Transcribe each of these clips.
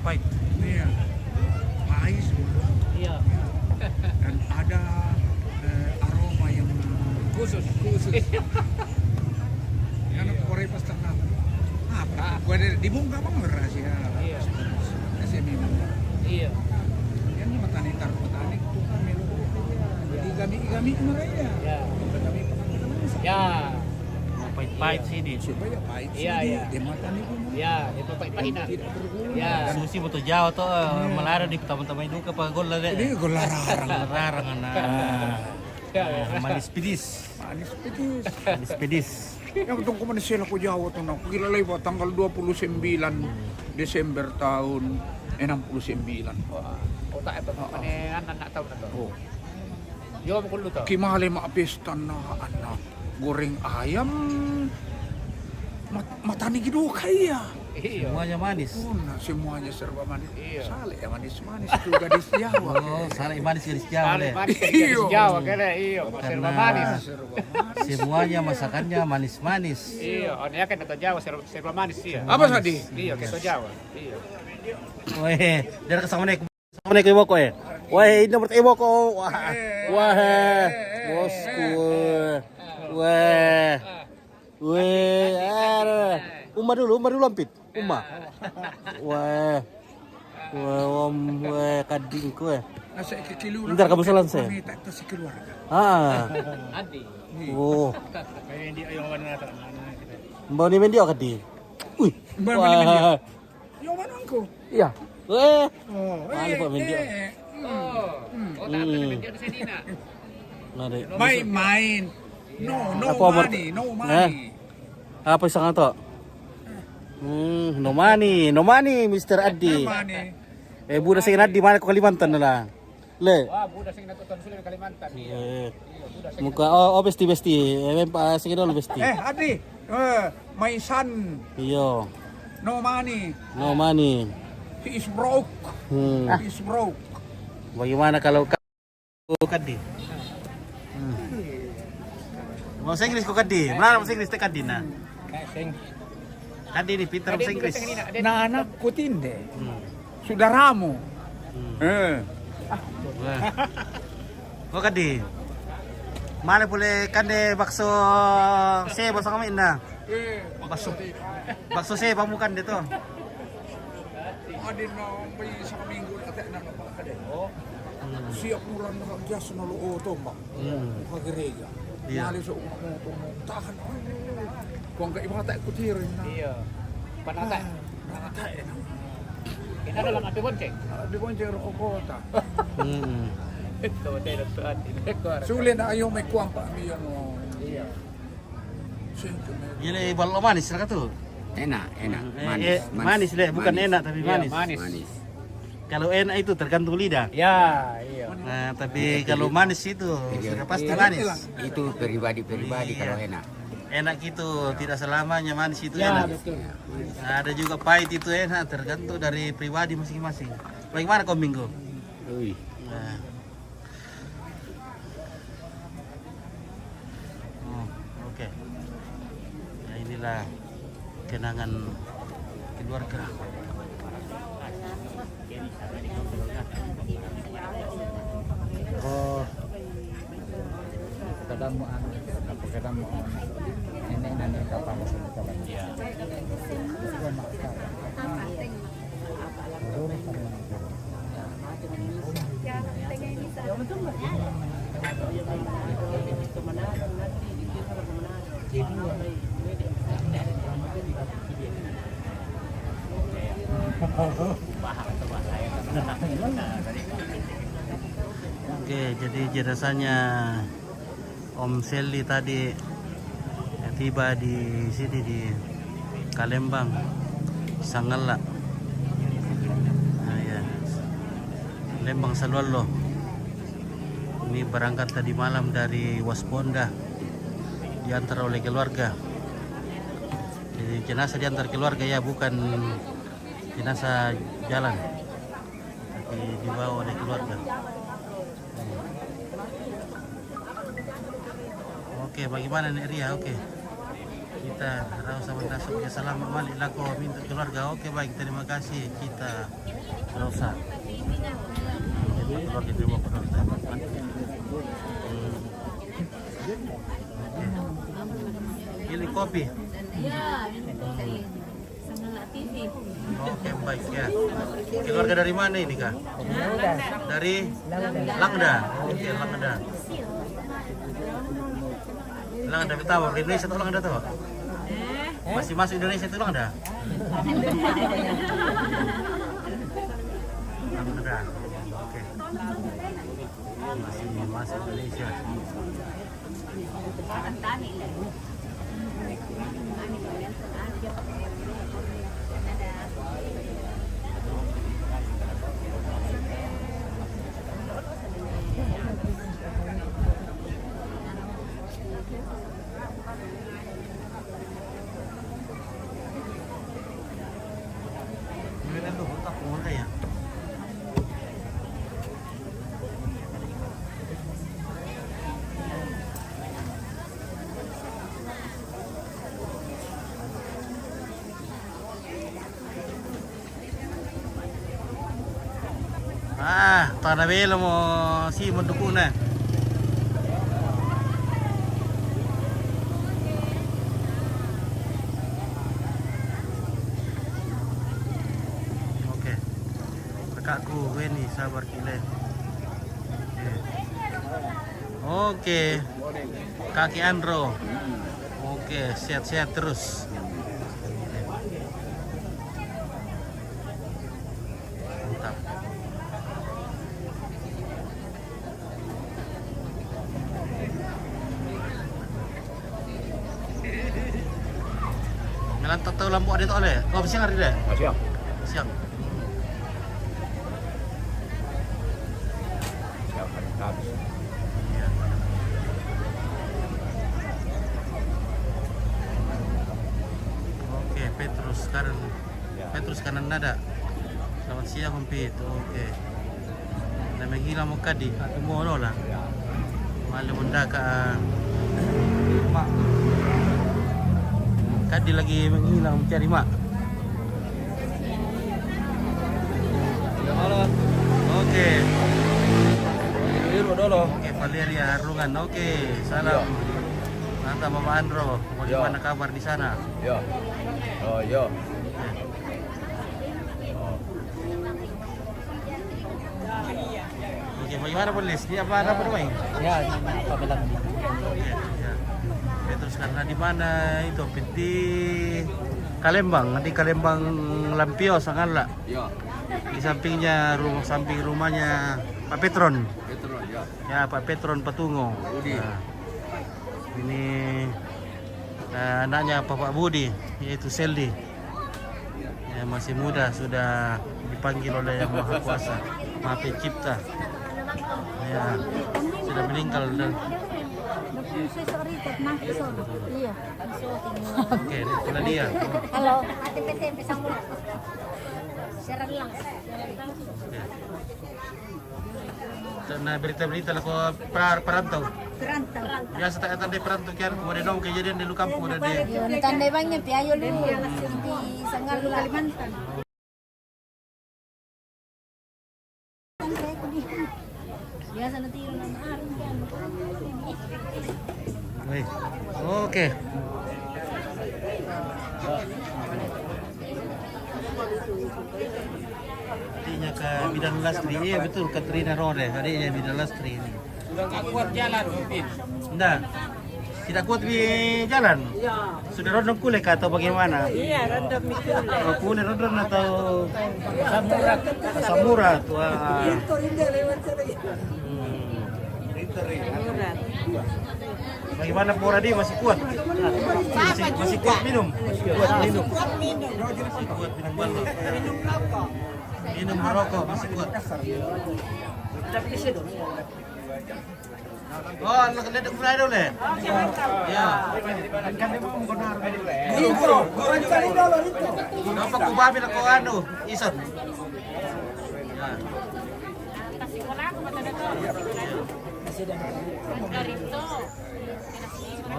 pahit. Iya. Pahit semua. Iya. Dan ada aroma yang Khusus. yang Korea pas tengah. Gua di muka bang rahasia. Iya. Saya memang. Iya. Yang matani tar petani itu kan melu. Jadi kami mereka. Ya. Kami Ya. Pahit-pahit sini. supaya pahit Iya, sih iya. di matani pun. Ya, itu pahitan. Tidak berguna. Ya. Susi betul jauh tuh melara di teman-teman itu ke pagol lah Ini deh. gue larang. Larang anak. Ya. Manis pedis. Manis pedis. Manis pedis. Yang tunggu mana sila ko Jawa tuh nak gila lewat tanggal 29 Desember tahun 69. Wah, otak apa anak tahu na to. Oh, Yo mo kulo to. kimali maapista na anak goreng ayam matani gitu kaya. Iya. Semuanya manis. Oh, nah, semuanya serba manis. Iya. Sale ya manis-manis tuh gadis Jawa. Oh, sana manis gadis Jawa deh. Manis dari Jawa kene iya, serba manis. Serba manis. Semuanya masakannya manis-manis. Iya, ono kan atau Jawa serba manis iya. Apa tadi? Iya, keso Jawa. Iya. Weh, dari kesama nih ibu ko eh. Wah, ini nomor ibu ko. Wah, bosku. Uma dulu ampit. Uma. Wah, kading ko eh. Nasa ikikilura. Bentar, kamu salan saya. Pamita ito si keluarga. Adi. Oh, Kaya hindi ayawan na to. mbak ni Mendio kadi. Uy, Mbak ni Mendio. Yung manang ko. iya. Weh, Oh, mahal Pak Mendio. Oh, otak apa ni sa Nina. Nari. Main. No Apa mo- money, no money. Apa isang to? No money, Mr. Adi. No money. Buda sa Adi, mana ko Kalimantan na lang. Le. Wah, budak sing natuton sila ng Kalimantan. Iya. Muka, besti. Pa, sige dolo, besti. Adi, my son, Iyo. no money. No money. He is broke. He is broke. Bagaimana kalau Kadi? Mau sa Inggris ko Kadi? Mana mo sa Inggris te Kadi na? Sing Kadi ni Peter mo sa Inggris. Na anak ko tinde. Saudaramu. Ko Kadi. Mana boleh kande bakso sebo sa kami na? Bakso sebo bukan dito. Adi na may isang minggu ate na napakade. Siap murang na gas na loo to ba. Kagerega. Iya. Nali sa mo tahan. Kung ka ibang tayo ko tirin na. Iya. Panata. Nakatay na. Ina lang ate Bonche. Di ba yung ko kota? Ito tayo to ate. Suli na ayaw may kuwang pa mi ano. Iya. Gila bal manis lah tu. Enak, Manis deh, bukan enak tapi Iya, manis. manis. Kalau enak itu tergantung lidah. Ya, iya. Nah, tapi kalau manis itu sudah pasti manis. Itu pribadi-pribadi Iya. kalau enak. Enak itu tidak selamanya manis itu Ya, enak. betul. Nah, ada juga pahit itu enak, tergantung dari pribadi masing-masing. Bagaimana kau Minggu? Ui. Nah. Oke. Nah, inilah kenangan keluarga. Oh. Kadang mau kadang mau nenek kapal sama Ya. Oke, jadi jenazahnya Om Seli tadi tiba di sini di Kalembang, Sangala. Nah, ya. Lembang Salwalo. Ini berangkat tadi malam dari Wasponda, diantar oleh keluarga. Jadi jenazah diantar keluarga ya, bukan jenazah jalan, tapi dibawa oleh keluarga. Oke, bagaimana nih Ria? Oke. Kita rasa menasuk ya selamat balik lako minta keluarga. Oke baik, terima kasih kita rasa. Keluarga di bawah keluarga. Pilih kopi. Ya, Sanggala TV. Oke baik ya. Keluarga dari mana ini kak? Dari Langda. Oke Langda. Langda tahu di Indonesia tuh Langda tahu? Masih masuk Indonesia tuh Langda? Langda. Oke. Masih masuk Indonesia. Ini tuh otak mulai ya. Tanah belo mo si mendukuna. Oke. Kakakku Weni sabar kile. Oke. Kaki Andro. Oke, sehat-sehat terus. Mantap. Melantak tahu lampu ada tu oleh. Kau siang hari dah? Siap. Siang. Siap, habis. Ya. Oke, Petrus kanan nada. Selamat siang Om Pit. Oke. Nama gila mo kadi atau mo lah. Malu bunda ka mak. Kadi lagi menghilang mencari mak. Oke. Oke, Valeria Harlungan. Oke, salam. Mantap Mama Andro. Bagaimana kabar di sana? Ya. Oh, ya. Oke, bagaimana Polis? Di apa bermain? Ya, pabelan. Oke, ya. Petrus karena di mana itu? Di Kalembang, di Kalembang Lampio Sangala. Ya. Di sampingnya samping rumahnya Pak Petron. Petron, ya. Ya, Pak Petron Patungo. Budi. Nah, ini anaknya Bapak Budi, yaitu Seldi. Ya, masih muda, sudah dipanggil oleh Yang Maha Kuasa, Maha Pencipta. Ya, sudah meninggal dan Iya. oke, itulah dia. Halo, Ate PT pisang mula. Siaran lang. Nah, berita-berita lah kau perantau. Perantau. Biasa tak tanda perantau kan, kemudian dong kejadian di kampung ada di. Yun, tanda bangnya piayo dulu di Sangal Kalimantan. Biasa nanti yun ang araw yan. Baik. Oke. Adiknya ke Bidan Lastri, iya betul Katrina Rore, adiknya Bidan Lastri ini. Sudah nggak kuat jalan, Pin. Enggak, tidak kuat di jalan. Sudah rodong kulek atau bagaimana? Iya, random itu. Oh, kulek rodong atau samurat? Samurat, wah. Bagaimana Poradi masih kuat? Masih kuat minum? Masih kuat minum. Masih kuat minum balok. Minum merokok masih kuat. Oh, anak ledek mulai dulu le. Ya. Guru. Kenapa ku babil aku anu? Isot. Ya.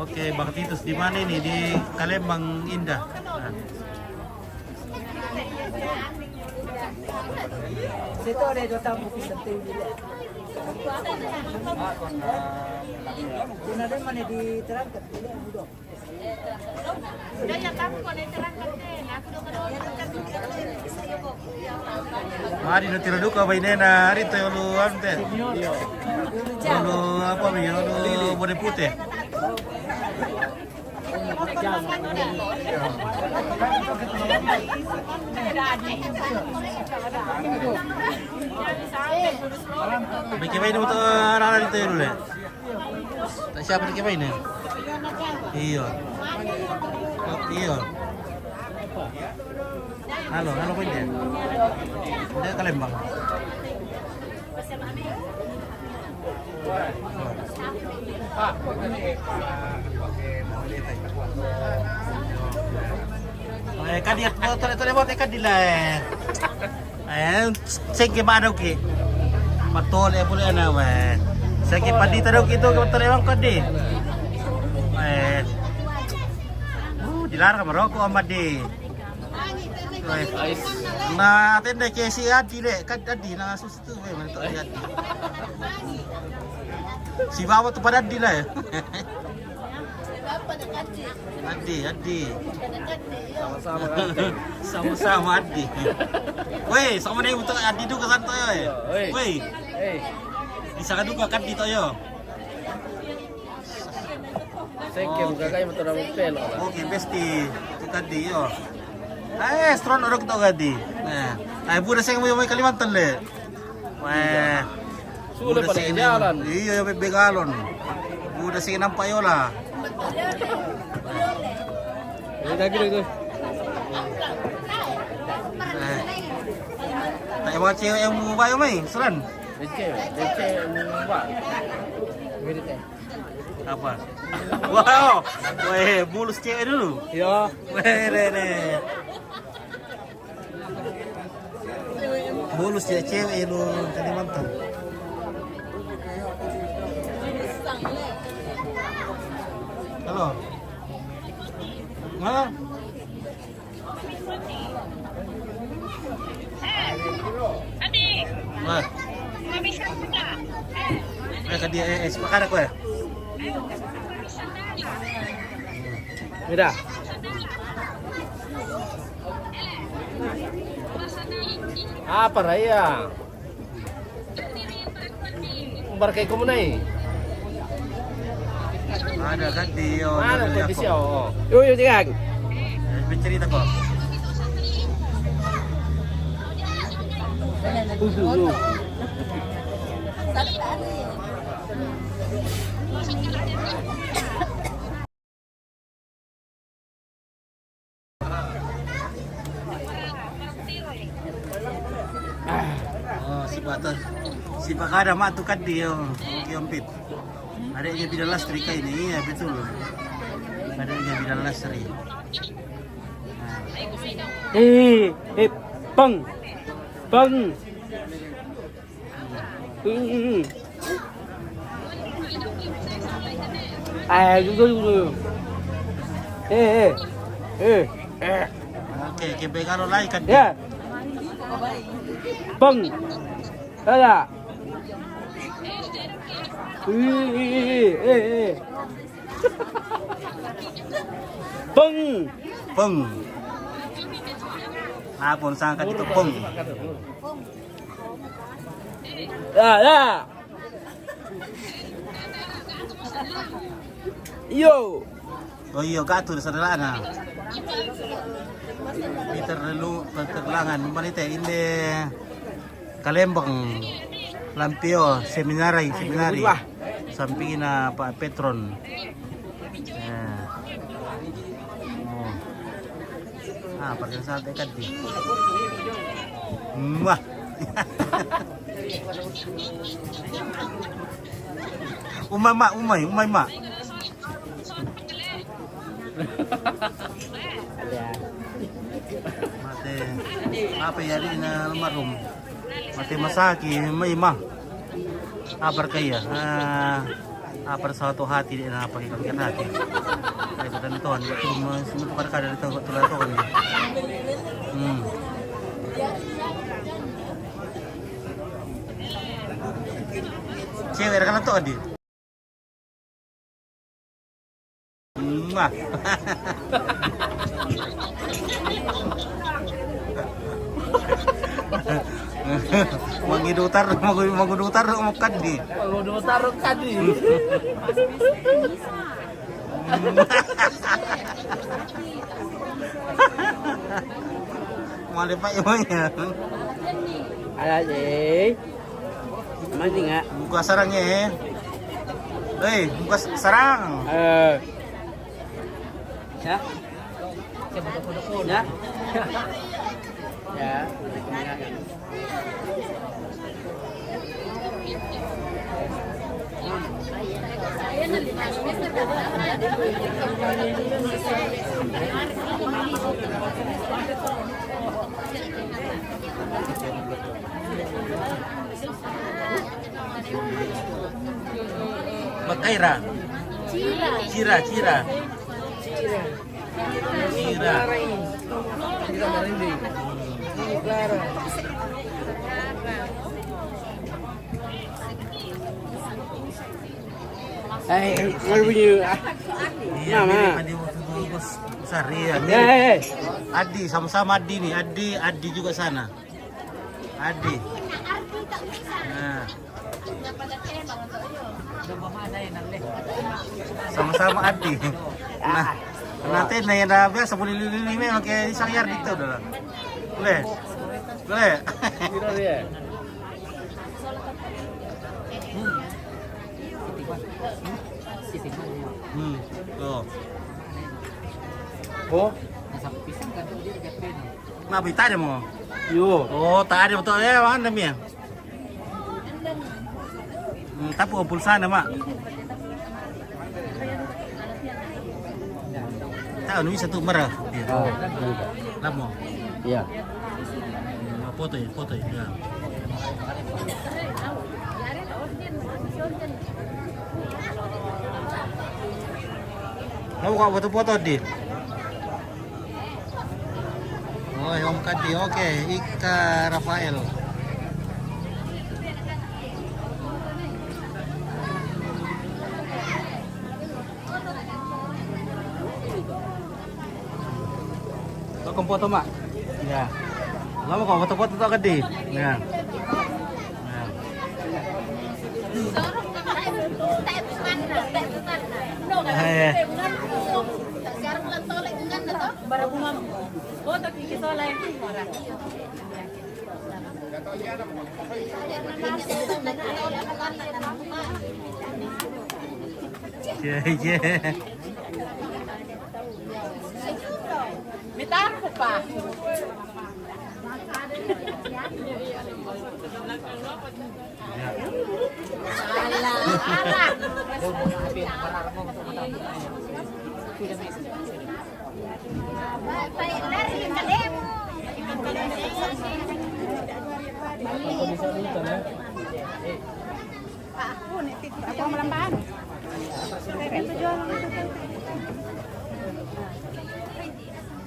Oke, Bang Titus di mana ini? Di Kalembang Indah. Nah. Situ ada 2 tamu penting juga. Ada mana diterangkan? Udah ya kamu kok diterangkan deh. Aku udah Mari nanti duka bainena hari itu lu ante. Lu apa nih? Lu bone putih. Bikin main untuk anak-anak itu dulu ya. Tak siapa bikin main ya? Iya. Iya. Halo apa ini? Dia Kalembang. Kadi tole bote kadi la. Sengke mana oke? Matole boleh ana wa. Sengke padi tado gitu tole bang kadi. Dilarang merokok sama di. Nah, tenda ke si Adi le, kan Adi na sus tu we mentok Adi. Si bawa tu pada Adi lah. Adi. Sama-sama Adi. Weh, sama dia untuk Adi tu ke santo yo. Weh. Bisa kan duka kan di toyo. Sengke buka kayak motor nama pelo. Oke, besti. Itu tadi yo. Stron orang tu tadi. Nah, budak saya mau Kalimantan le. Wah. Sudah pada jalan. Iya, yo begalon. Budak saya nampak yo lah. Ini lagi tu. Tak bawa cewek yang mau bayo mai, seran. DC mbak. Mirip eh. Apa? Wow. Weh, mulus cewek dulu. Ya. Weh. Mulus ya cewek lu Kalimantan. Halo. Mana? Adi, Wah. habis kamu tak? Dia sepakat aku ya. Mira. Apa raya? Barkai kamu naik. Ada kan dia. Mana kondisi oh. Yo jangan. Bercerita kok. Si Pak ada mak tu kan dia Kiompit. Adanya Bidal Lastri kayak ini, ya betul. Adanya Bidal Lastri. Bang. Dulu. Oke, kebe kalau lain kan. Ya. Bang. Ada. Peng. Apon sangka itu peng. Ya. Yo. Oh iya, gatur sederhana. Peter terlangan manite inde Kalembang Lampio seminari samping na Pak Petron. Persen sate kan di. Wah. Umay mak. Mate apa ya di na almarhum. Mate masaki may mah. Apa kaya? Apa satu hati dia nak pakai kakek hati. Itu dan tuan itu semua pada kadar itu tulah tuan ni. Cewek kan tu adi. Mah. Magidutar makan di. Magidutar kadi. Mali pak ibunya. Ada je. Masih enggak? Buka sarangnya. Buka sarang. Ya. Ya. Ya. Bakaira. Cira. Kalau punya Iya, Adi besar ya. Adi sama-sama Adi nih. Adi juga sana. Adi. Nah. Sama-sama Adi. Nah, nanti nanya dah biasa boleh lili pakai isang yard itu dah. Boleh. Tuh. Oh, Nah, berita dia mau. yo. Oh, tak ada betul ya, mana dia? Tapi pulsa nama. Tahu ni satu merah. Lama. Iya. Foto ya. Mau kau foto di? Oh, Om Kadi, oke. Ika Rafael. Kau foto mak? Ya. Lama kau foto-foto tak Kadi? Ya. Minta apa, Pak?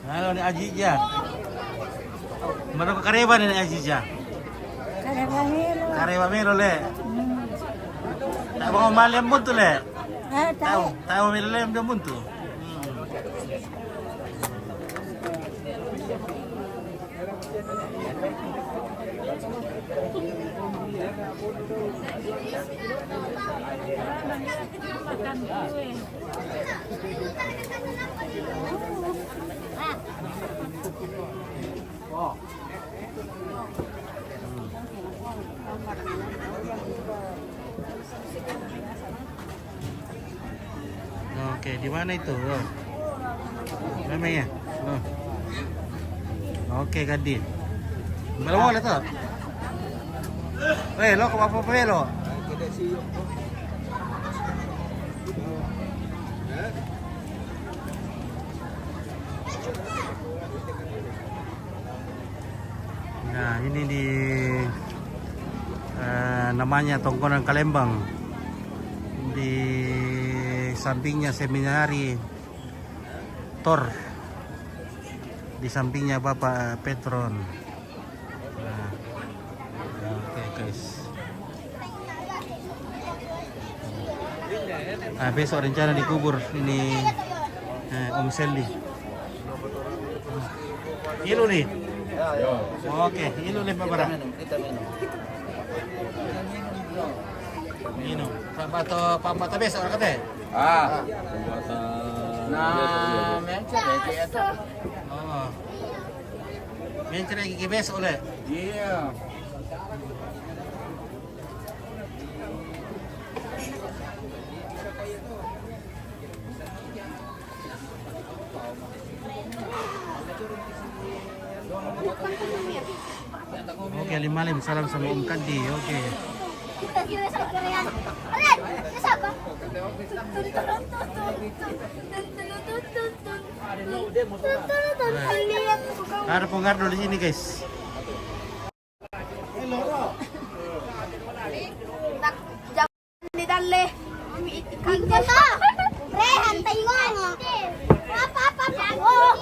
Halo ni Ajija. Mana kareba ni Ajija? Kareba mero le. Tak mau malem pun tu le. Tahu malem dia pun tu. Oke, di mana itu? Oh. Ramai ya? Oh. Oke, Kadi. Malam boleh tu? Lo kau apa lo? Nah, ini di namanya Tongkonan Kalembang. Di sampingnya seminari Tor. Di sampingnya Bapak Petron. Nah, oke guys. Besok rencana dikubur ini Om Seldi. Ilu nih. Oke, ilu nih Pak Bara. Minum. Pambata besok kata. Nah, mencari itu. Oh. Mencari gigi besok oleh. Iya. Oke, Limalim salam sama Om Kandi. Oke. Kita kira sa Korean. Alin, siapa? Ada pengardo di sini guys. Ni dalle. Kagka to. Pre, hantay mo. Apa. Oh.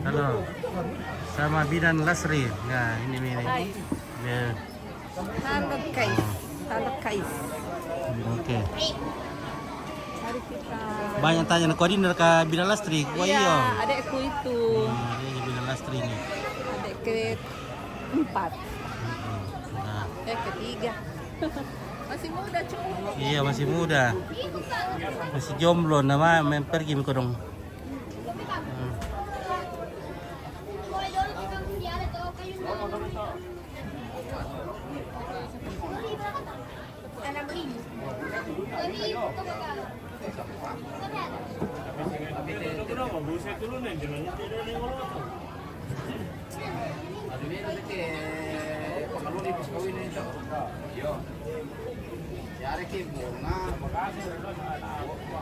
Halo. Sama Bidan Lasri. Nah, ini. Ya. Talog kais. Oke. Mari kita. Banyak tanya nak koordinir ke Bidan Lasri. Wah Iya, iya. adekku itu. Ini Bidan Lastri nih. Adek keempat. Nah, Ketiga. Masih muda cuy. iya masih muda. Masih jomblo nama pergi ke dong.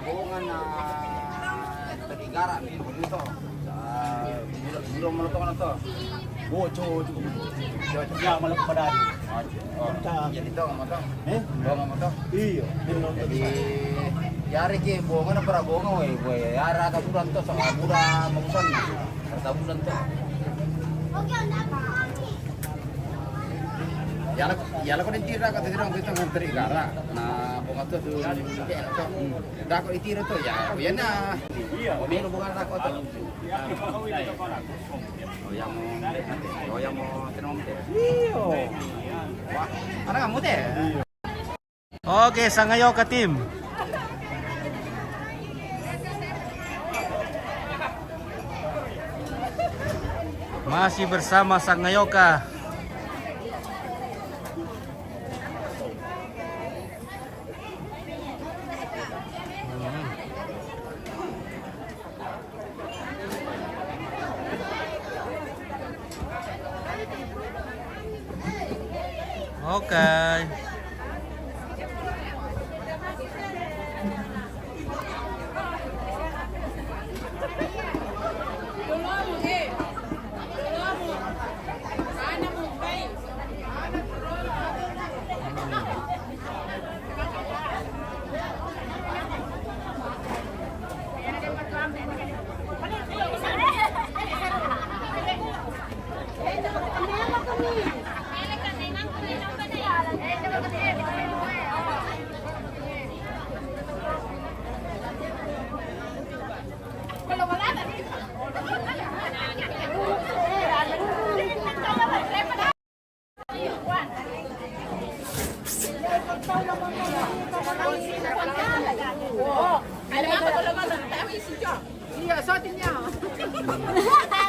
Bunga na Taligara nih begitu. Belum meletup na to. Ya malam pada Jadi to mo to. Bunga mo to. Iyo. Jadi yari ki bunga na para bunga we. Yara ka bulan to sa mura magusan. Sa bulan to. Yala ko din tira ka tira ko itong Taligara na bunga to do. Dako itira to ya. Yan na. O meron bunga na ko to. Oyang mo tinong te. Iyo. Wah, ano ka mo te? Oke, Sangayoka tim. Masih bersama Sangayoka. Oke.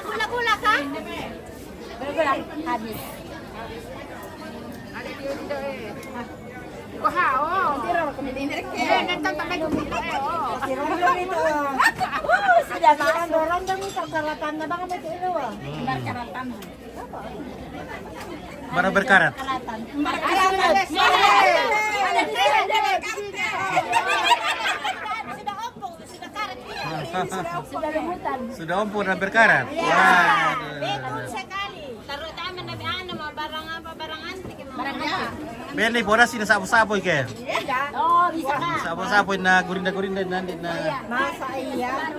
Gula-gula ka? Gula-gula. Habis. Sudah makan dorong dong karatan na baka may tilo ah. Karatan. Bara berkarat. Sudah lumutan. Sudah ompur dan berkarat. Waduh. Sekali. Taruh Bene bodas sini sapo-sapo ke. Oh, bisa na. Sapo-sapo na gurinda-gurinda nanti na. Masa iya.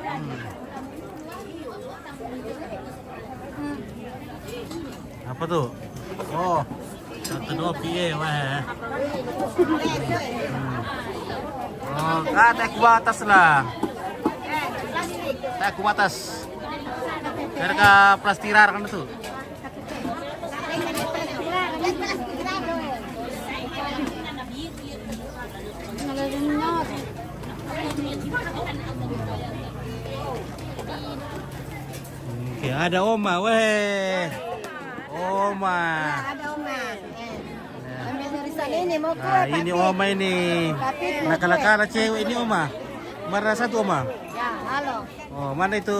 Apa tuh? Oh, satu dua piye wah. Oh, teh ku atas lah. Teh ku atas. Mereka plastirar kan itu. Oke, ada Oma, weh. Oma. Ada Oma. Ambil dari sana ini mau Nah, ini Oma ini. Nakal-nakal cewek ini Oma. Marah satu Oma. Ya, halo. Oh, mana itu?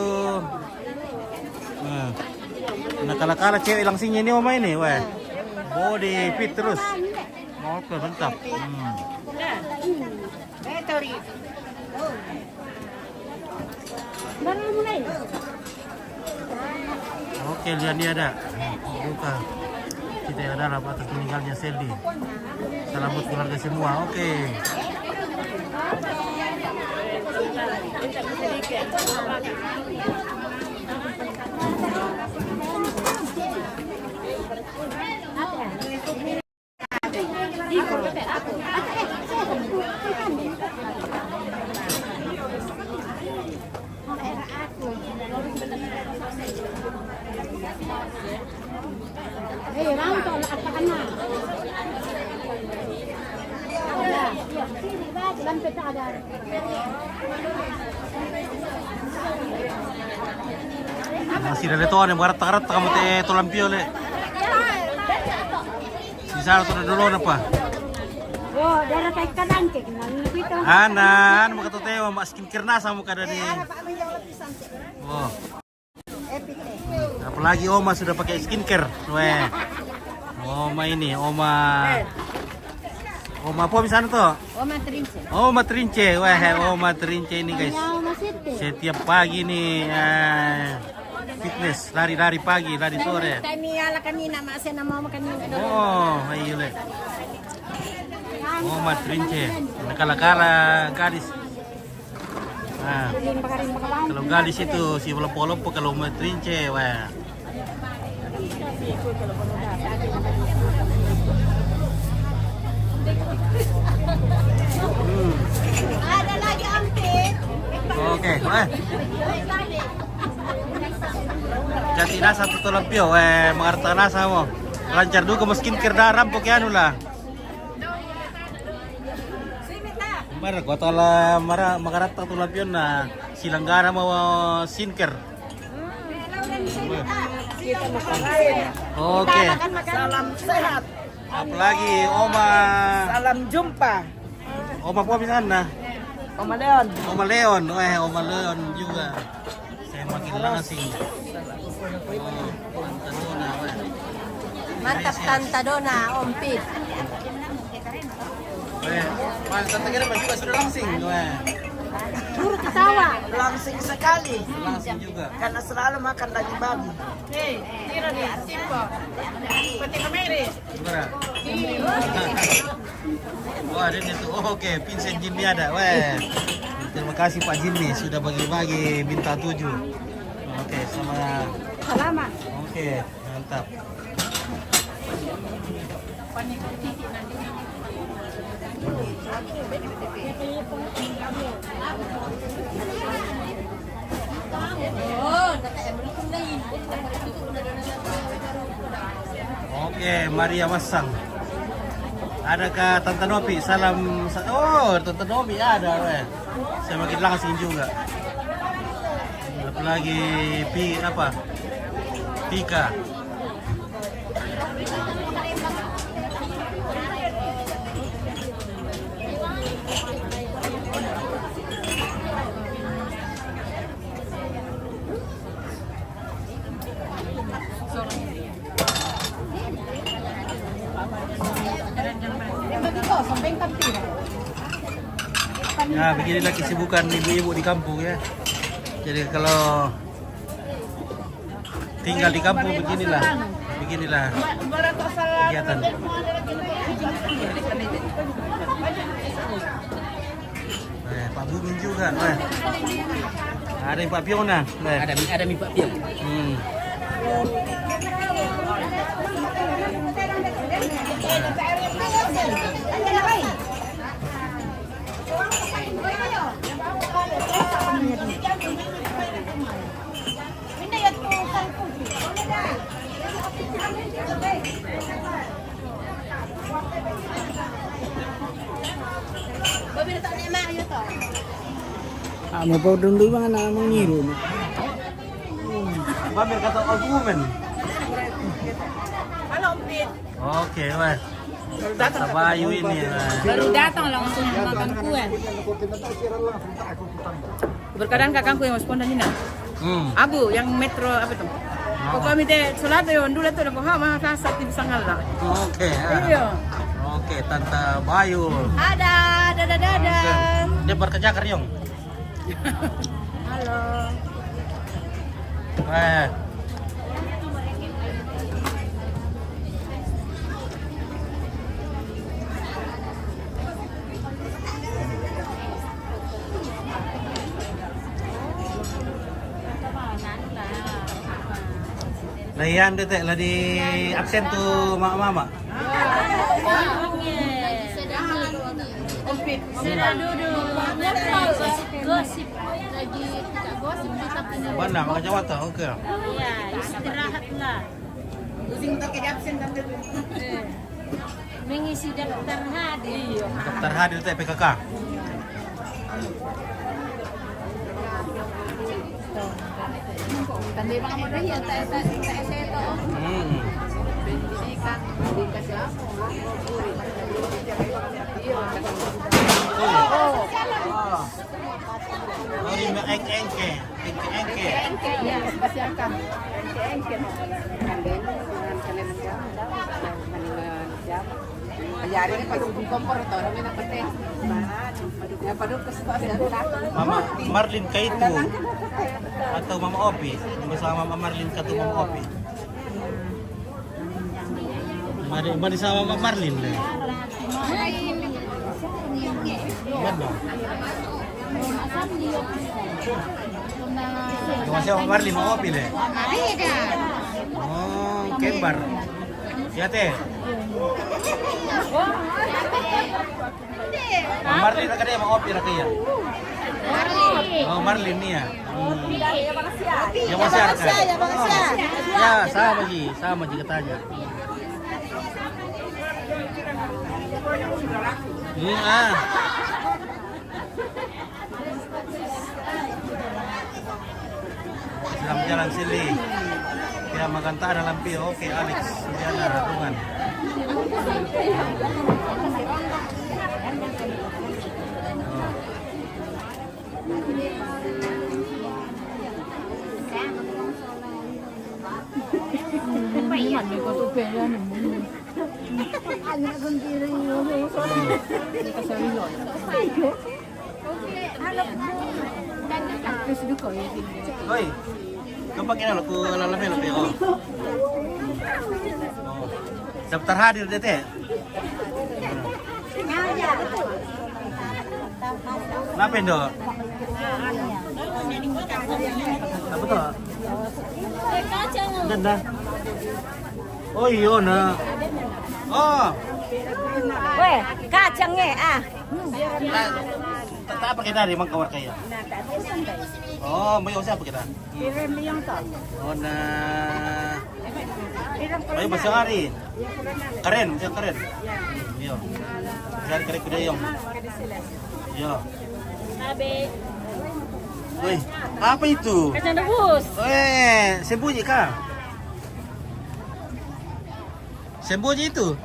Nah. Nakal-nakal cewek langsingnya ini Oma ini, weh. Body fit terus. Oke, mantap. Betori. Baru mulai. Oke, lihat dia ada. Buka. Kita yang dalam atas meninggalnya Seldi. Salam buat keluarga semua. Oke. Lang to nakatakan na. Lampit ada. Masih ada tuan yang barat-barat kamu teh tulang piole. Sisa tuh dulu apa? Oh, darah kayak kadang kayak gimana itu? Anan, mau kata teh mau skincare nasa muka dari. Oh. Apalagi Oma sudah pakai skincare, weh. Oma ini, Oma apa misalnya tuh? Oma terince. Oma terince, weh, Oma terince ini guys. Setiap pagi nih fitness, lari-lari pagi, lari sore. Kami ala kanina masih nama mau kanina. Oh, ayo le. Oma terince, nakala-kala gadis. Nah, kalau gadis itu si lopo-lopo, kalau Oma terince, weh. Ada lagi ampit. Oke, Ganti nasa satu tolampio, mengarta nasa mo. Lancar juga mau skincare darah pokoknya anu lah. Mara gua tola mara mengarta tolampio na silanggana mau skincare. Oke. Salam sehat. Apalagi Oma. Salam jumpa. Oma po misalnya. Oma Leon. Oma Leon, Oma Leon juga. Saya makin langsing. Mantap Tanta Dona, Ompit. Tante kira juga sudah langsing, Turut ketawa. Langsing sekali. langsing juga. Karena selalu makan daging babi. Gimana? Oh ada nih tuh. Oh, oke, Vincent Jimmy ada. Weh. Terima kasih Pak Jimmy sudah bagi-bagi bintang 7. Oke, sama. Selamat. Oke, mantap. Oke, Maria Masang. Adakah Tante Nopi? Salam. Oh, Tante Nopi ada, weh. Saya makin langsing juga. Apalagi apa? Pika. Ya, beginilah kesibukan ibu-ibu di kampung ya. Jadi kalau tinggal di kampung beginilah. beginilah kegiatan. Pak Bumin juga, ada yang Pak Piona. Ada mie Pak Pion. Ano pa doon mga namang ngiro. Pamer kata Old Woman. Oke, wah. Tabayu ini. Baru datang langsung makan kue. Berkadang kakangku yang spontan ini. Abu yang metro apa itu? Pokoknya minta sholat yon dulu tuh aku mah kasat di sanggal lah. Oke. Iya. Oke, Tante Bayu. Ada. Dia bekerja karyong. Halo. Wah. Layan deh lah di absen tuh mama. Sudah duduk. Gosip lagi gosip tapi Banda maka Jawata, oke. ya istirahatlah. Mengisi daftar hadir. Daftar hadir teh PKK. Tanda mga mo rin yan, tayo seto. Pendidikan, hindi kasi ako. Oh, ini engke. Engke, ya, basiakan. Engke. Ayari ni pag kompor to, rami na pati. Ya padung kesukaan Mama Marlin Kaitu atau Mama Opi, bersama Mama Marlin Kaitu Mama Opi. Mari sama Mama Marlin deh. Mana? Masih Mama Marlin Mama Opi deh. Oh, kembar. Ya teh. Marlin na kaya mga opera kaya. Oh, Marlin niya. Yang masih ada. Ya, sama ji katanya. Sedang jalan sini. Tidak makan tak ada lampi. Oke, Alex. Indiana, Ratungan. Hoy, kapag kinala ko lalami lang oh. Daftar hadir deh teh. Kenapa Indo? Apa tuh? Ganda. Oh iya nah. Oh. Weh, kacangnya ah. Apa kita di Mangkawar kaya? Oh, mau siapa kita? Kirim yang tak. Oh nah. Ayo bahasa hari. Keren, bisa keren. Iya. Bisa keren kuda yang. Iya. Abe. Woi, apa itu? Kacang rebus. Sembunyi kah? Sembunyi itu?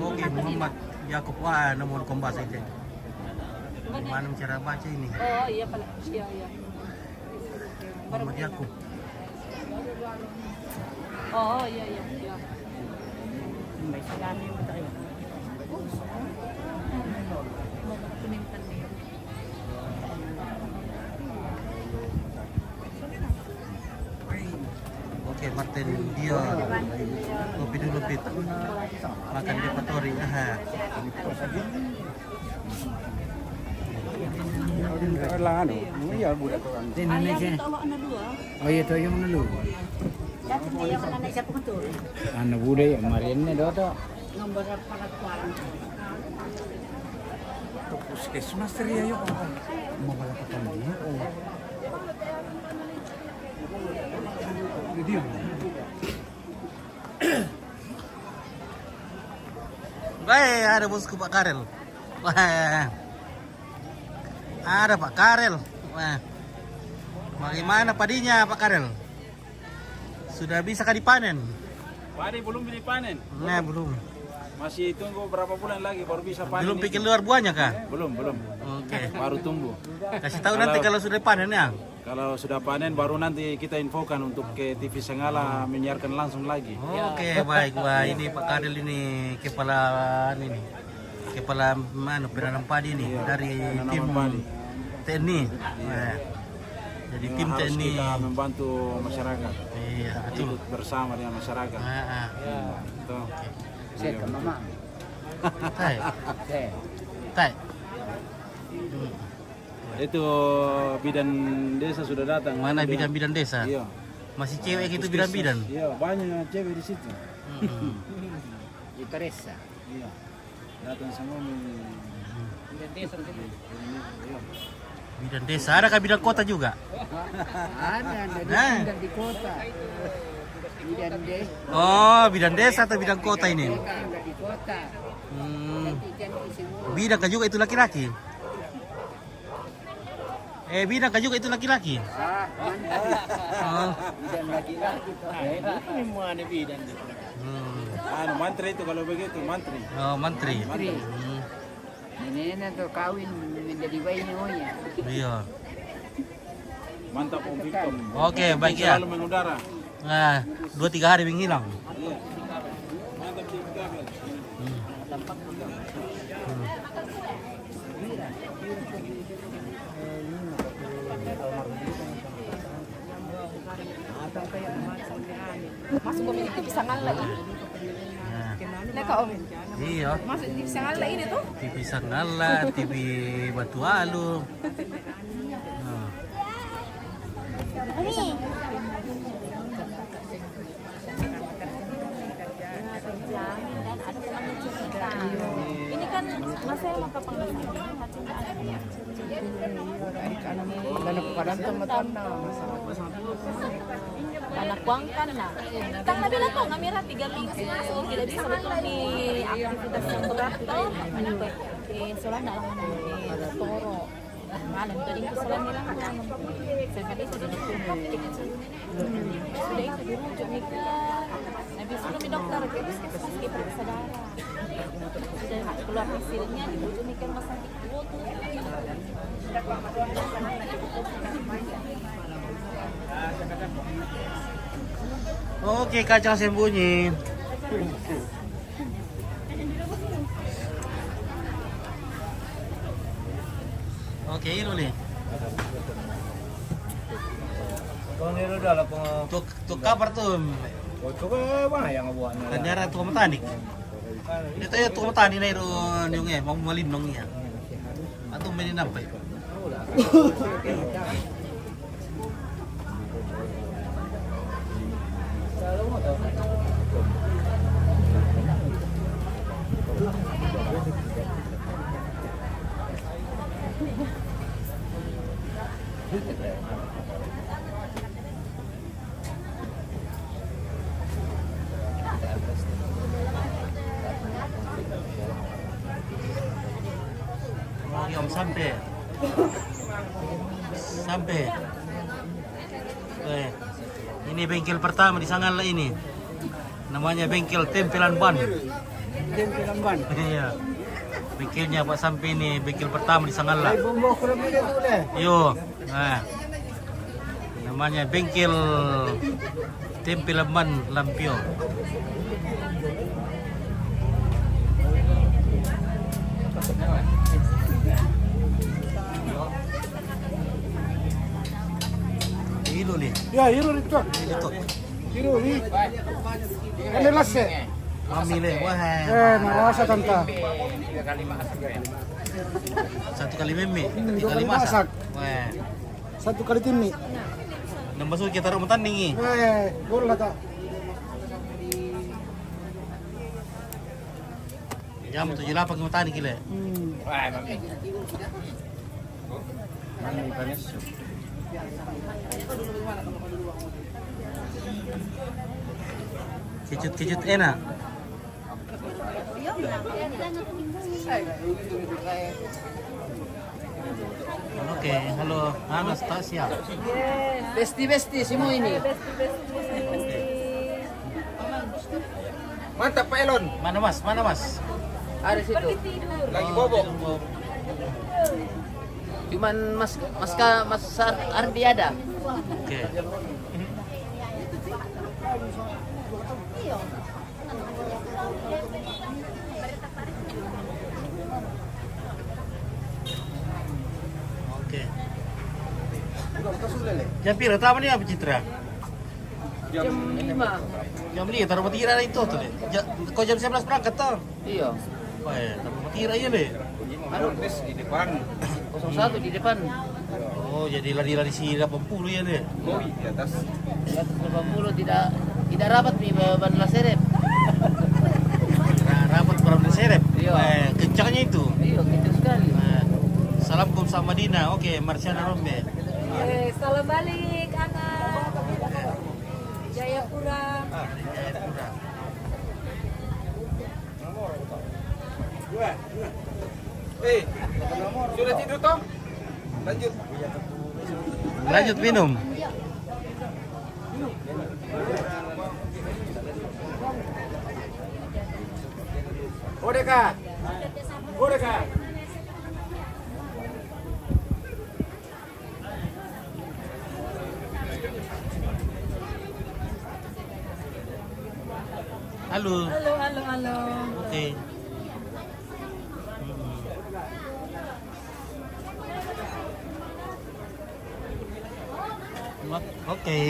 Oke, Muhammad Yakub. Wah, nomor kombas itu. Gimana cara baca ini? Oh iya pala. Iya. Muhammad Yakub. Oh iya. May salami mo tayo. Kunintan niyo. Martin Dion. Kopi dulu Pit. Makan di Patori. Lah ano, iya budak orang. Di Indonesia. Oh iya to yung nalu. Dati na yung mga naisip ko to. Ano budaya Marianne do to. Nomor pangatuan. Puskesmas teriya yun. Mawala ka pala niya. Hindi yun. Baik, ada bosku Pak Karel. Wah. Ada Pak Karel. Wah. Bagaimana padinya Pak Karel? Sudah bisa kah dipanen? Padi belum dipanen. Nah, belum. Masih tunggu berapa bulan lagi baru bisa panen. Belum pikir luar buahnya kah? Belum. Oke. Baru tunggu. Kasih tahu nanti kalau sudah panen ya. Kalau sudah panen baru nanti kita infokan untuk ke TV Senggala menyiarkan langsung lagi. Oke, baik. Wah, ini Pak Karel ini kepala mana penanam padi nih dari tim padi. TNI. Nah, jadi tim Harus TNI. kita membantu masyarakat. Iya, betul. Ikut bersama dengan masyarakat. Betul. Saya ke mama. Tai. Saya. Tai. Itu bidan desa sudah datang. Mana bidan-bidan desa? Iya. Masih cewek gitu bidan-bidan. Iya, banyak cewek di situ. Di Teresa. Iya. Datang semua Bidan desa, ada kah bidan kota juga? Ada Nah. di kota. Bidan deh. Oh, bidan desa atau bidan kota ini? Di kota. Bidan kah juga itu laki-laki? Bidan kah juga itu laki-laki? Oh. Bidan laki-laki. Ini mau ada bidan. mantri itu kalau begitu, mantri. Oh, mantri. Ini tuh kawin menjadi bayinya. Iya. Mantap Om Victor. Oke, baik ya. Selalu mengudara. Nah, 2-3 hari menghilang. Iya. Mantap Om Victor. Masuk komite bisa ngalah ini. Nah, Kak Om. Iya. Masuk bisa ngalah ini tuh. TV Sanggala, TV Batu Alu. Nah. Ini kan masa yang mau anak kuang kan na. Tang nabila ko nga mira 3 minggu so tidak bisa betul ni aktivitas yang berat to. Anak ko solan na lang na toro. Malam tadi ko solan nila na. Sekali sudah nagtungkap tiket sudah itu dirujuk ni ka. Habis itu mi dokter ke puskesmas ke periksa darah. Sudah keluar hasilnya dirujuk ni ke rumah sakit Woto. Oke, kacang sembunyi. Oke, ini nih. Tuk kabar tuh. Kanyara tuh matani. Ito ya tuh matani na iron yung mau malinong niya. Atau mainin nampay. Om sampai. Ini bengkel pertama di Sanggala ini. Namanya bengkel tempelan ban. Tempelan ban. Iya. Bengkelnya Pak sampai ini bengkel pertama di Sanggala. Yo. Nah. Namanya bengkel tempelan ban Lampio. Hilo nih. Ya, hilo itu. Itu. Mamili, wah. Marasa tanta. 1 kali mimi, 3 kali masak. Wah. 1 kali timi. Nambah suki taruh tanding Gol lah tak. Jam 78 ke tanding gila. Kecut enak. Oke, halo Anastasia. Besti semua ini. Mantap Pak Elon. Mana mas? Ada situ. Lagi bobok. Cuman Mas Ardi ada. Oke. Oke. Jam pira tamu nih apa Citra? Jam 5. Jam 5 taruh matira itu tuh deh. Kau jam 11 berangkat tuh. Iya. Wah, taruh matira aja deh. Tes di depan. 01 di depan. Oh, jadi lari si 80 ya deh. Koi di atas. Di atas 80 tidak rapat nih ban laserep. Rapat barang serep. Iya. Kencangnya itu. Iya, kencang sekali. Salamkum sama Madinah. Oke, Marciana Rombe. Salam balik anak Jayapura. Sudah tidur toh? Lanjut. Lanjut minum. Odeka. Halo. Halo. Oke. Oke.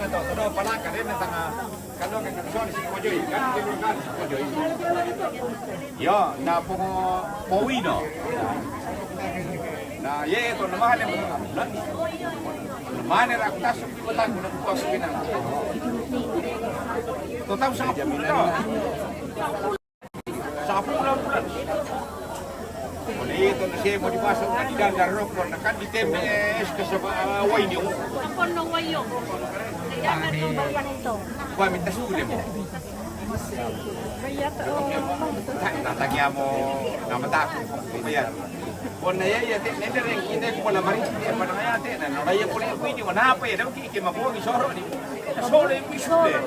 Kalau pala ka rin tanga kalau ka kanson si Kojoy kan di lugar Kojoy. Yo, na powino. Na ye to namahan mo ng amulan. Namahan ra ko tasok di batang ko ko sa pinang. Total sa kapula. Sa kapula. Ito na siya mo dipasok na didandar rokon na kan ditemes ka sa wainyo. Kapon ng wayong. Kaya na baban ito. Kuha minta sule mo. Kaya to. Tatagya mo na matako. Bayan. Kung nayaya, nende rin kita ko pala marin siya pa na ngayate na nalaya ko na yung video na hapay daw kiki mabuang isoro ni. Solo yung misule.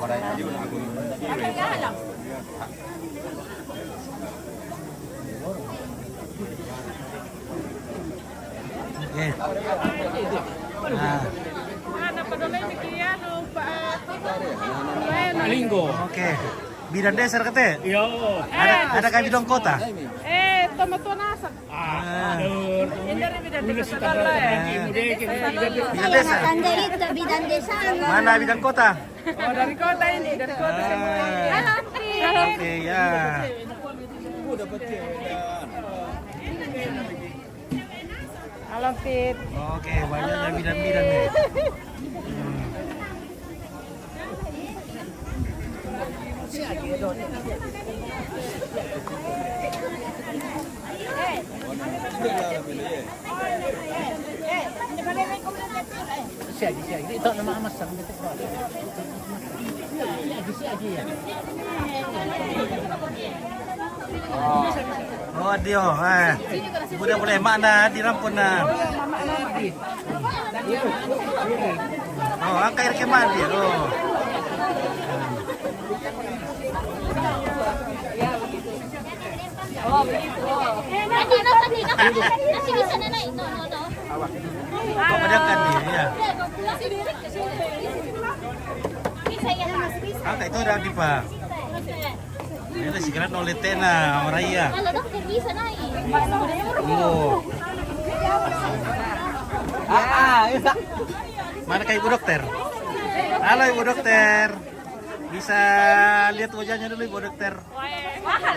Maray yun ako yung hero. Linggo. Oke. Bidan desa kete. Yo. Ada kami dong kota. Tomato nasak. Bidan desa. Bidan desa. Mana bidan kota? Oh, dari kota ini, dari kota semua. Oke, ya. Halo, Fit. Oke, banyaknya bidan-bidan nih. Siya. Ito na maamas sa dito. Siya. Oh, Dio. Udah mulai mana dirampun na. Oh, angkai ke mana dia? Oh. Oh, begitu. Nanti bisa naik. No. Kebanyakan nih, ya. Bisa ya, Mas. Kakak itu ada di Pak. Ini sekarang oleh Tena, orang iya. Kalau dokter bisa naik. Oh. Mana kak ibu dokter? Halo ibu dokter. Bisa lihat wajahnya dulu ibu dokter. Mahal.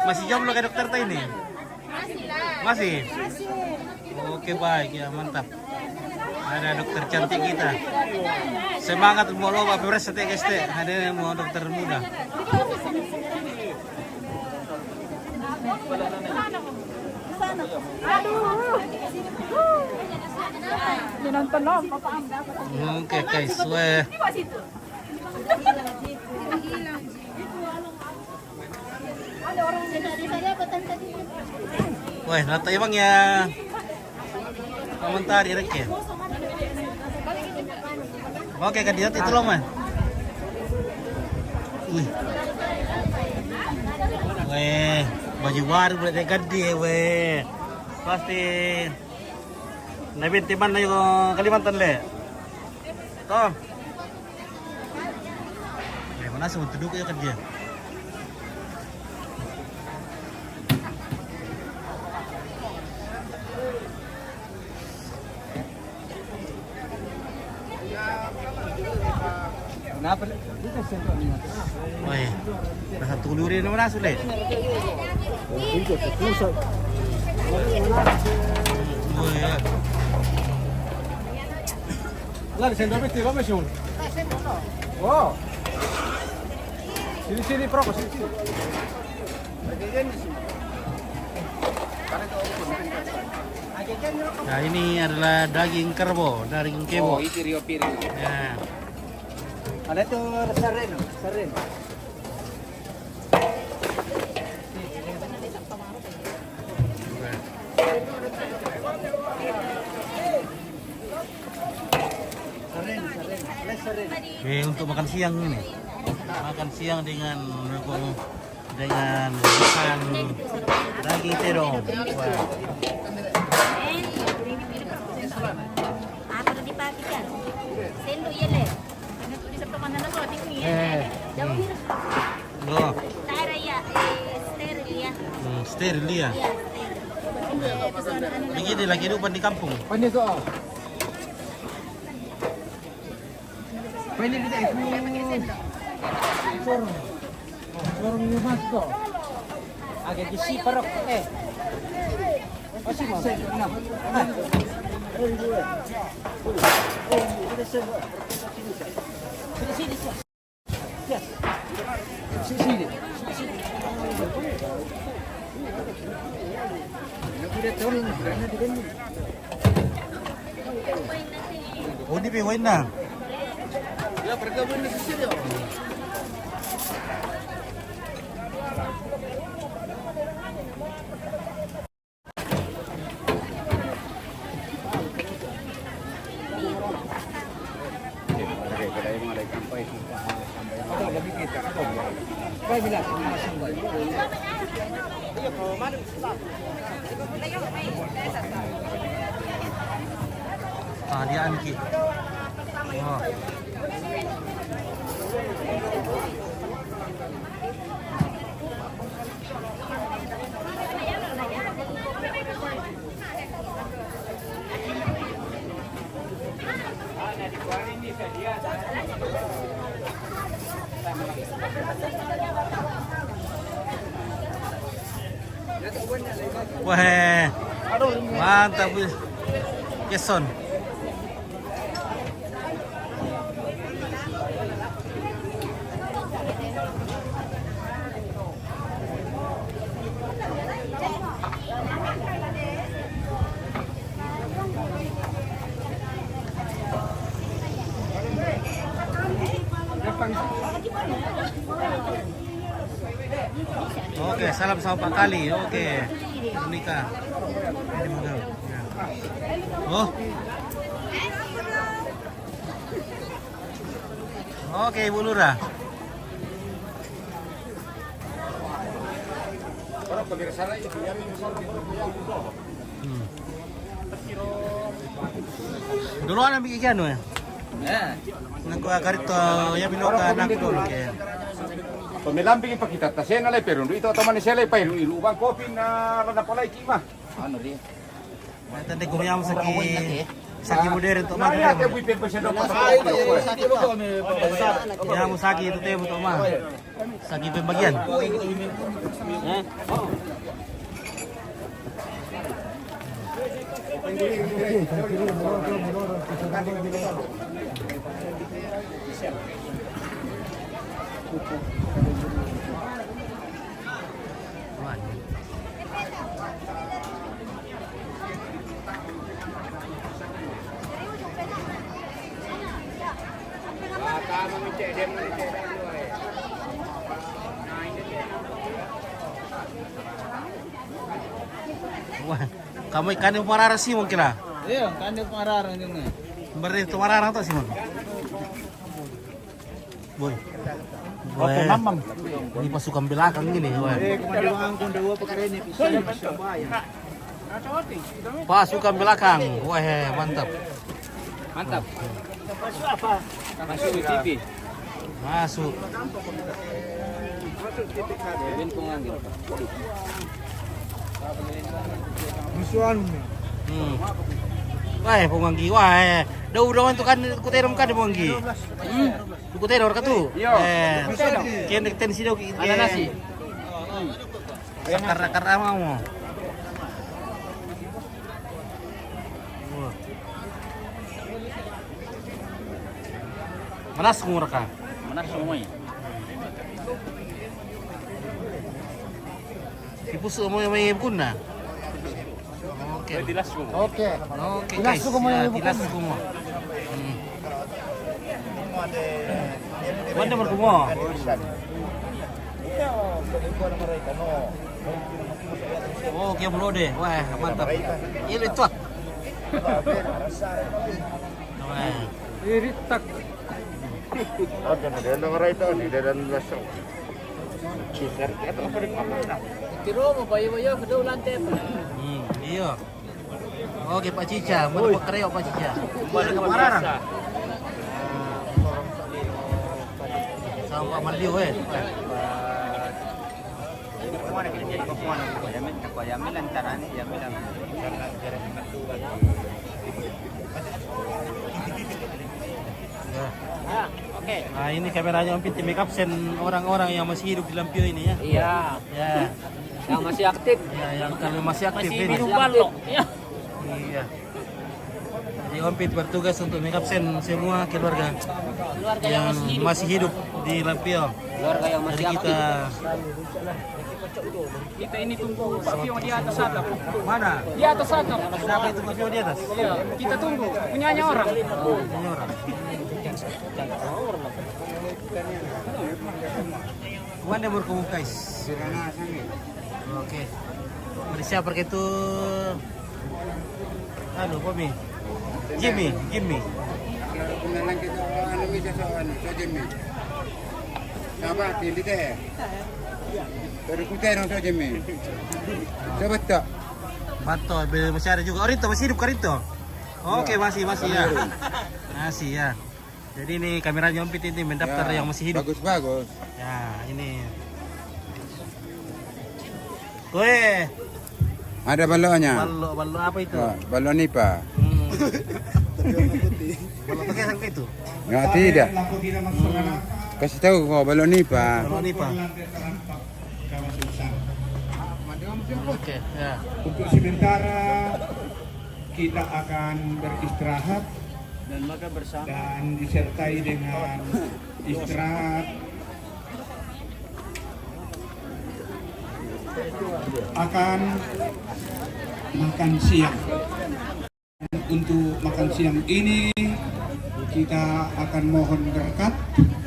Masih jomblo kayak dokter tadi ini? Masih lah. Masih? Oke baik ya mantap. Ada dokter cantik kita. Semangat mau loba beres setiap ST. Ada yang mau dokter muda. Nonton dong. Oke guys, weh. Weh, nata emang ya. Komentar direct ya. Oke, kandidat itu loh man. Wih. Weh, baju baru boleh ganti weh. Pasti. Nabi timan na yung Kalimantan le. To. Mana sih untuk duduk ya kerja. Kenapa? Woi, rasa tulurin mana sulit? Woi. Lah, sendok itu apa sih? Wow. Sini Prof, sini. Nah ini adalah daging kerbau, daging kebo. Oh, itu Rio Piring. Ya. Ada tuh saren. Untuk makan siang ini. Makan siang dengan makan daging terong. Wah. Apa tadi pagi kan? Sendok ya le. Karena tuh di sebelah mana nak tinggi ya. Jauh ni. Loh, Tara ya, steril ya. steril dia. Begini lagi kehidupan di kampung. Pandai soal. Pandai tidak itu. Sorong ni mas to. Agak gisi parok Masih mau. Sini. Oh, di piwain na. Ya, pergabungan di sini. Diaan ki. Oh. Wah, mantap. Keson. Oke, salam sama Pak Kali. Oke, menikah. Ini modal. Ya. Oh. Oke, Ibu Lurah. Duluan ang bigyan ano eh. Nagkuha karito, yamin ka anak dulu kaya. Pamilambing ipakita ta sena lay pero ito taman ni sela pay ilubang kopi na rada pala kima. Ano rin? Tanda gumiyam saki modern to mah. Ya te buipin pa siya dapat. Ya mo saki itu teh to mah. Saki pembagian. Wah, kamu ikan yang marara sih mungkin lah. Iya, kan dia pengarang juga. Berarti itu marara tuh sih mon. Boy. Boy. Mamam. Ini pasukan belakang gini, boy. Kemajuan kondewa perkara ini bisa Surabaya. Pasukan belakang, wah mantap. Mantap. Masuk apa? Masuk TV. Masuk. Ben penganggil. Wah, pemanggi wah. Daw itu kan kuterom kan pemanggi. Kuteror ka tu. Kian tensi daw kita. Ada nasi. Sakar mau. Manas kumur ka. Mana semuanya? Ipuso mo yung may kuna. Okay. Oke. Okay, guys. Tilas ko mo. Mana mo mo? Oh, kaya belum deh. Wah, mantap. Ini tuat. Wah. Iritak. Oke, modelo ngarito ni dadan lasong. Cikar kita pa rin pamana. Tiro mo bayo-bayo kedua lantai. Iya. Oke, Pak Cica, mana Pak Kareo Pak Cica? Balik ke Mararang. Sama Pak Malio Oke. Nah, ini kameranya Om Piti make up sen orang-orang yang masih hidup di Lampio ini ya. Iya. Ya. Yang masih aktif. Ya, yang kalau masih aktif Masih ini. minum balok. Iya. Iya. Jadi Om Pit bertugas untuk make up sen semua keluarga yang masih hidup di Lampio. Keluarga yang masih Jadi aktif. Kita ini tunggu Pak Pio di atas atap. Mana? Di atas atap. Siapa itu Pak Pio di atas? Iya, kita tunggu. Punyanya orang. Ini orang. Mana berkumpul guys? Oke. Malaysia pergi itu. Anu, Pomi. Jimmy. Kenalan kita anu bisa soal Jimmy. Siapa pilih deh? Dari Kutero saja Jimmy. Coba tak? Bantu, masih ada juga. Orito masih hidup Karito. Oke, masih ya. Masih ya. Jadi ini kameranya Om Pit ini mendaftar yang masih hidup. Bagus. Ya, ini. Koe. Ada balonnya. Ballo apa itu? Balon nipa. Ballo pakai sampai itu. Nggak tidak. Kasih tahu kok balon nipa. Ballo ini Pak. Oke, ya. Untuk sementara kita akan beristirahat dan disertai dengan istirahat akan makan siang. Untuk makan siang ini kita akan mohon berkat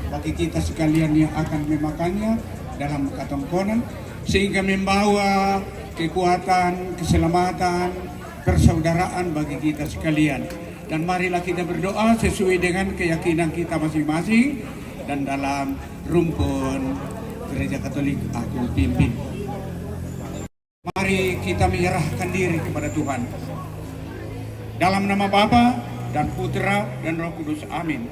bagi kita sekalian yang akan memakannya dalam ketongkonan sehingga membawa kekuatan, keselamatan, persaudaraan bagi kita sekalian. Dan marilah kita berdoa sesuai dengan keyakinan kita masing-masing dan dalam rumpun Gereja Katolik aku pimpin. Mari kita menyerahkan diri kepada Tuhan. Dalam nama Bapa dan Putra dan Roh Kudus. Amin.